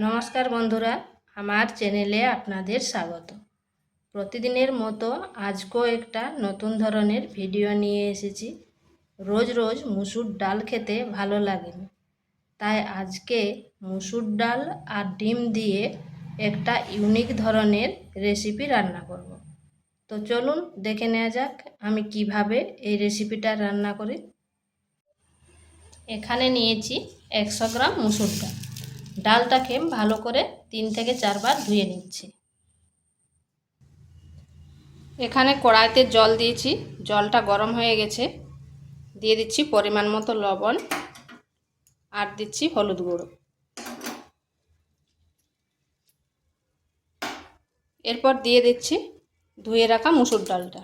নমস্কার বন্ধুরা, আমার চ্যানেলে আপনাদের স্বাগত। প্রতিদিনের মতো আজকেও একটা নতুন ধরনের ভিডিও নিয়ে এসেছি। রোজ রোজ মুসুর ডাল খেতে ভালো লাগে না, তাই আজকে মুসুর ডাল আর ডিম দিয়ে একটা ইউনিক ধরনের রেসিপি রান্না করব। তো চলুন দেখে নেওয়া যাক আমি কিভাবে এই রেসিপিটা রান্না করি। এখানে নিয়েছি 100 গ্রাম মুসুর ডাল। ডালটাকে ভালো করে 3 থেকে 4 বার ধুয়ে নিচ্ছি। এখানে কড়াইতে জল দিয়েছি, জলটা গরম হয়ে গেছে। দিয়ে দিচ্ছি পরিমাণ মতো লবণ আর দিচ্ছি হলুদ গুঁড়ো। এরপর দিয়ে দিচ্ছি ধুয়ে রাখা মুসুর ডালটা।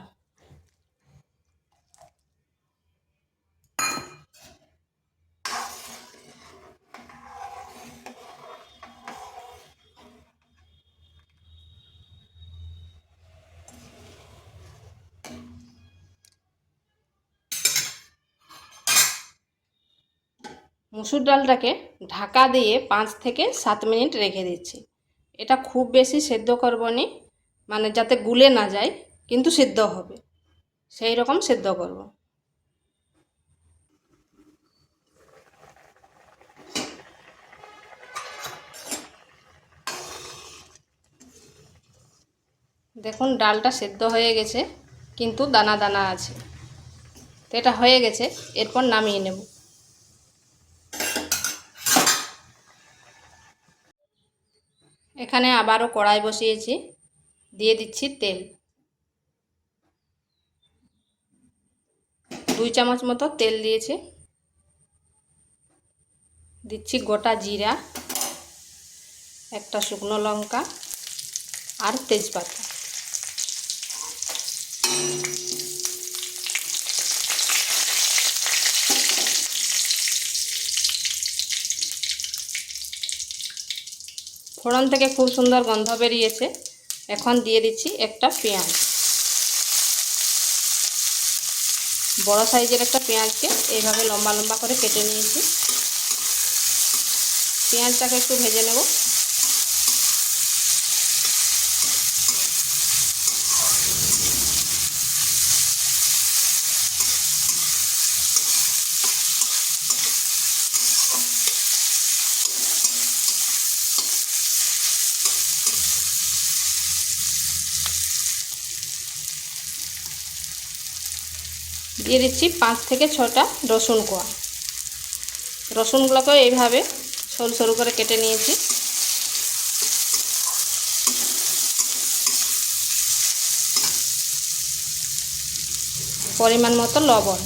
মুসুর ডালটাকে ঢাকা দিয়ে 5 থেকে 7 মিনিট রেখে দিচ্ছি। এটা খুব বেশি সেদ্ধ করব না, মানে যাতে গুলে না যায়, কিন্তু সেদ্ধ হবে সেই রকম সেদ্ধ করব। দেখুন ডালটা সেদ্ধ হয়ে গেছে, কিন্তু দানা দানা আছে। তো এটা হয়ে গেছে, এরপর নামিয়ে নেব। এখানে আবারও কড়াই বসিয়েছি, দিয়ে দিচ্ছি তেল। 2 চামচ মতো তেল দিয়েছি। দিচ্ছি গোটা জিরা, একটা শুকনো লঙ্কা আর তেজপাতা। ফোড়ন থেকে খুব সুন্দর গন্ধ বেরিয়েছে। এখন দিয়ে দিচ্ছি একটা পেঁয়াজ। বড় সাইজের একটা পেঁয়াজকে এইভাবে লম্বা লম্বা করে কেটে নিয়েছি। পেঁয়াজটাকে একটু ভেজে নেব। দিয়ে দিচ্ছি 5 থেকে 6টা রসুন কোয়া। রসুনগুলোকে এইভাবে সরু সরু করে কেটে নিয়েছি। পরিমাণ মতো লবণ।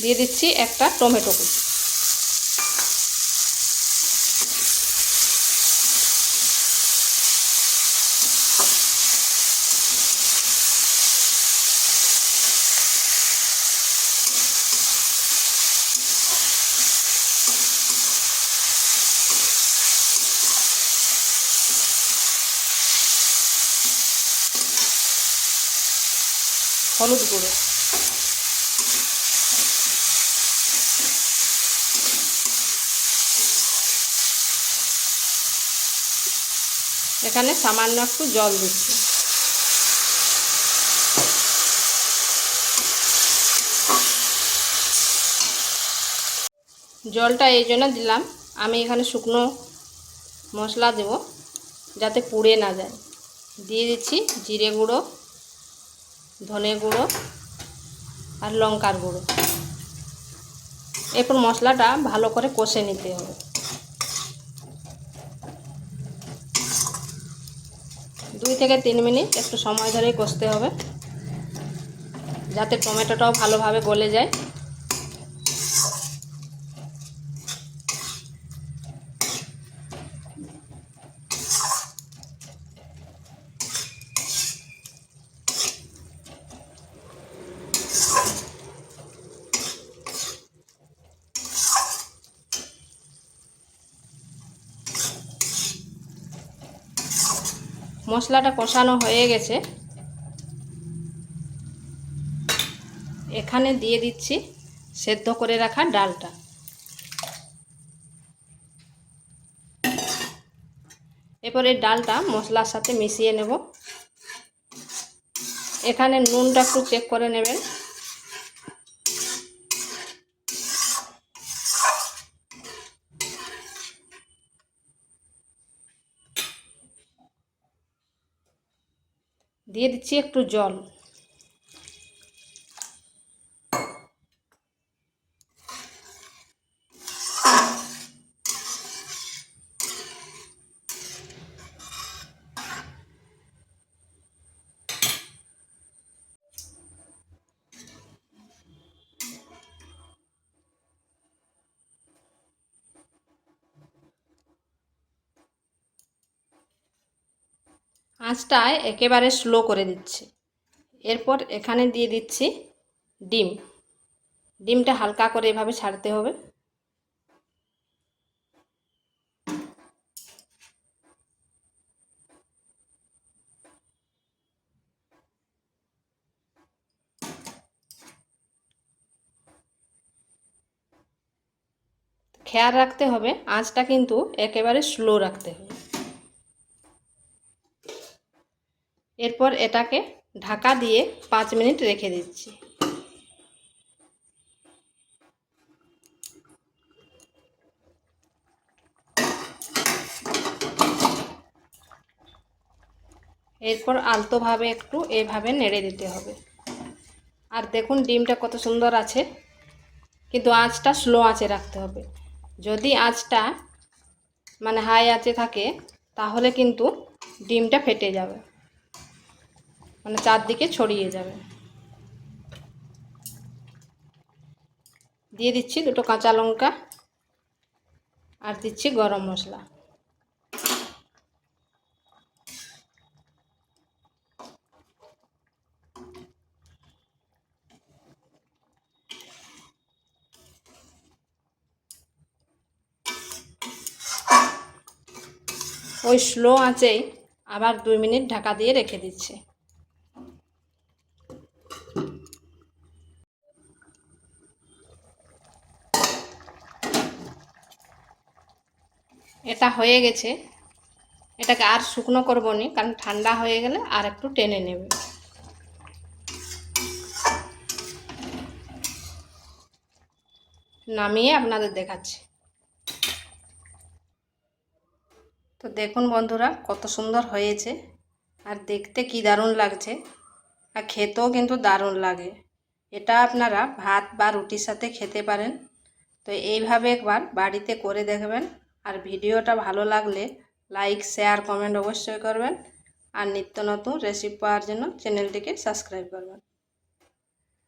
দিয়ে দিচ্ছি একটা টমেটো কুচি। হলুদ গুঁড়ো। এখানে সামান্য একটু জল দিচ্ছি। জলটা এই জন্য দিলাম, আমি এখানে শুকনো মশলা দেব যাতে পুড়ে না যায়। দিয়ে দিচ্ছি জিরে গুঁড়ো, ধনে গুঁড়ো আর লঙ্কার গুঁড়ো। এরপর মশলাটা ভালো করে কষে নিতে হবে। 2 থেকে 3 মিনিট একটু সময় ধরে কষতে হবে, যাতে টমেটোটাও ভালোভাবে গলে যায়। মশলাটা কষানো হয়ে গেছে, এখানে দিয়ে দিচ্ছি সেদ্ধ করে রাখা ডালটা। এরপরে ডালটা মশলার সাথে মিশিয়ে নেব। এখানে নুনটা একটু চেক করে নেবেন। দিয়ে দিচ্ছি একটু জল। আঁচটা একেবারে স্লো করে দিচ্ছি। এরপর এখানে দিয়ে দিচ্ছি ডিম। ডিমটা হালকা করে এভাবে ছাড়তে হবে। খেয়াল রাখতে হবে আঁচটা কিন্তু একেবারে স্লো রাখতে হবে। এরপর এটাকে ঢাকা দিয়ে 5 মিনিট রেখে দিচ্ছি। এরপর আলতোভাবে একটু এভাবে নেড়ে দিতে হবে। আর দেখুন ডিমটা কত সুন্দর আছে, কিন্তু আঁচটা স্লো আঁচে রাখতে হবে। যদি আঁচটা হাই আঁচে থাকে তাহলে কিন্তু ডিমটা ফেটে যাবে, চারদিকে ছড়িয়ে যাবে। দিয়ে দিচ্ছি 2টো কাঁচা লঙ্কা আর দিচ্ছি গরম মশলা। ওই স্লো আঁচেই আবার 2 মিনিট ঢাকা দিয়ে রেখে দিচ্ছি। এটা হয়ে গেছে। এটাকে আর শুকনো করবো না, কারণ ঠান্ডা হয়ে গেলে আর একটু টেনে নেবে। নামিয়ে আপনাদের দেখাচ্ছি। তো দেখুন বন্ধুরা কত সুন্দর হয়েছে, আর দেখতে কি দারুণ লাগছে, আর খেতেও কিন্তু দারুণ লাগে। এটা আপনারা ভাত বা রুটির সাথে খেতে পারেন। তো এইভাবে একবার বাড়িতে করে দেখবেন। আর ভিডিওটা ভালো লাগলে লাইক, শেয়ার, কমেন্ট অবশ্যই করবেন। আর নিত্য নতুন রেসিপি পাওয়ার জন্য চ্যানেলটিকে সাবস্ক্রাইব করবেন।